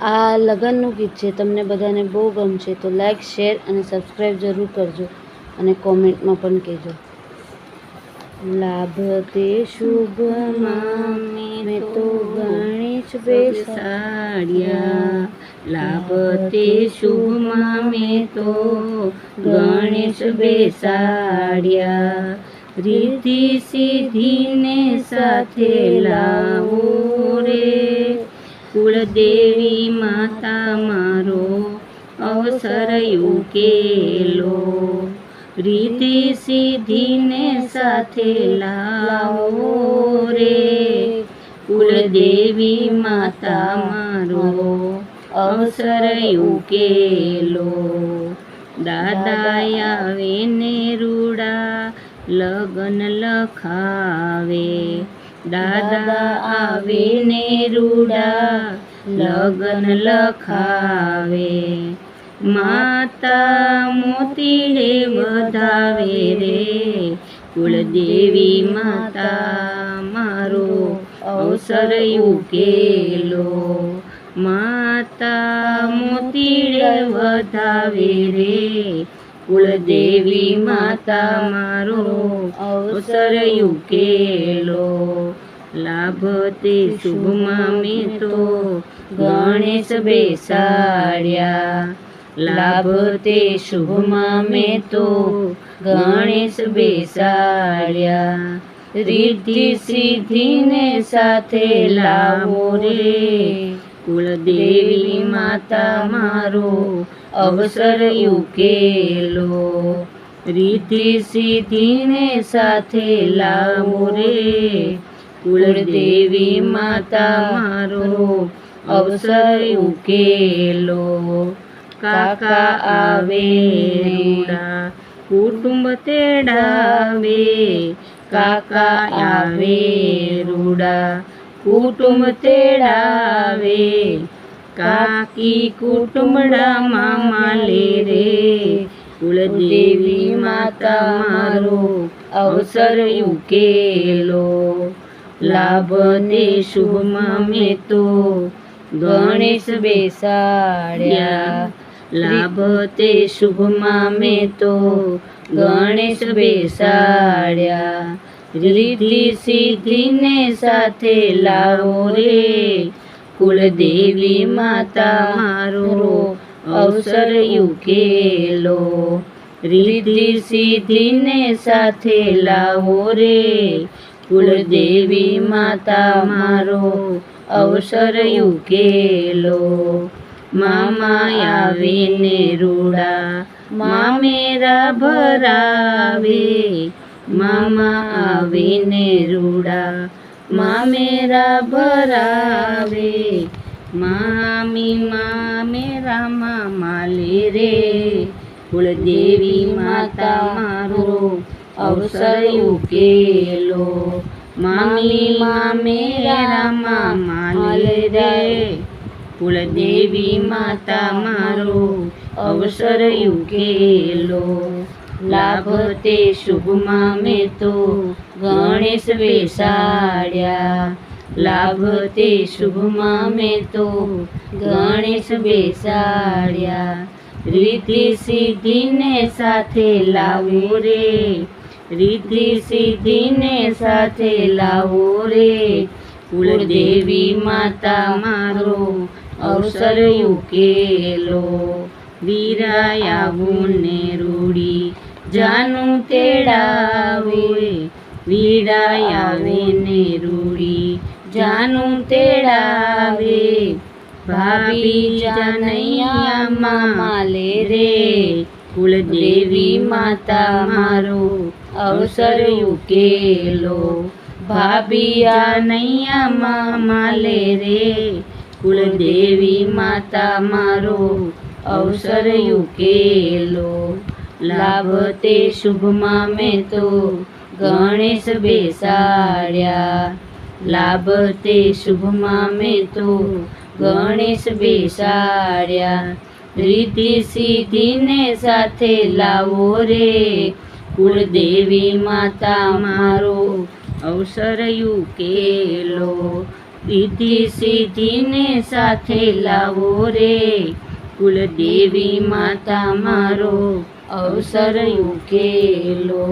આ લગનનું ગીત છે, તમને બધાને બહુ ગમશે તો લાઈક, શેર અને સબસ્ક્રાઈબ જરૂર કરજો અને કોમેન્ટમાં પણ કહેજો. લાભ તે શુભમાં મેં તો ગણેશ બેસાડ્યા, લાભ તે શુભમાં મેં તો ગણેશ બેસાડ્યા, રીતિ સિદ્ધિને સાથે લાવો રે, કુળદેવી માતા મારો અવસર ઉકેલો, રીતિ સિદ્ધિને સાથે લાવો રે, કુળદેવી માતા મારો અવસર ઉકેલો. દાદા આવે ને રૂડા લગન લખાવે, દાદા આવે ને રૂડા લગન લખાવે, માતા મોતીડે વધાવે રે, કુળદેવી માતા મારો અવસર ઉકેલો, માતા મોતીડે વધાવે રે, કુળદેવી માતા મારો અવસર ઉકેલો. લાભ તે શુભમાં મેં તો ગણેશ બેસાડ્યા, લાભ તે શુભમાં મેં તો ગણેશ બેસાડ્યા, રીતિ સિદ્ધિને સાથે લાવો રે, કુળદેવી માતા મારો અવસર ઉકેલો, રીતિ સિદ્ધિને સાથે લાવો રે, કુળદેવી માતા મારો અવસર ઉકેલો. કાકા આવે રૂડા કુટુંબ તેડાવે, કાકા આવે રૂડા કુટુંબ તેડાવે, કાકી કુટુંબડામાં માલે રે, કુળદેવી માતા મારો અવસર ઉકેલો. લાભ તે શુભમાં મેં તો ગણેશ બેસાડ્યા, લાભ તે શુભમાં મેં તો ગણેશ બેસાડ્યા, રીતિ સિદ્ધિને સાથે લાવો રે, કુળદેવી માતા મારો અવસર ઉકેલો, રીતિ સિદ્ધિને સાથે લાવો રે, કુળદેવી માતા મારો અવસર ઉકેલો. મામા આવે ને રૂડા મામેરા ભરાવે, મામા આવે ને રૂડા મામેરા ભરાવે, મામી મામેરા માલે રે, કુળદેવી માતા મારો અવસર ઉકેલો, મામી મામેરા માલે રે, કુળદેવી માતા મારો અવસર ઉકેલો. લાભ તે શુભમાં મેં તો ગણેશ બેસાડ્યા, લાભ તે શુભમાં મેં તો ગણેશ બેસાડ્યા, રીતિ સિદ્ધિને સાથે લાવો રે, રીતિ સિદ્ધિને સાથે લાવો રે, કુળદેવી માતા મારો અવસર ઉકેલો. વીરાય આવું ને રૂડી જાનું તેડાવે, વીરાય આવે ને રૂડી જાનું તેડાવે, ભાભી જાનૈયામાં માલે રે, કુળદેવી માતા મારો અવસર ઉકેલો, ભાભી જાનૈયામાં માલે રે, કુળદેવી માતા મારો અવસર ઉકેલો. લાભ તે શુભમાં મેં તો ગણેશ બેસાડ્યા, લાભ તે શુભમાં મેં તો ગણેશ બેસાડ્યા, રીતિ સિદ્ધિને સાથે લાવો રે, કુળદેવી માતા મારો અવસર ઉકેલો, રીતિ સિદ્ધિને સાથે લાવો રે, કુલદેવી માતા મારો અવસર ઉકેલો.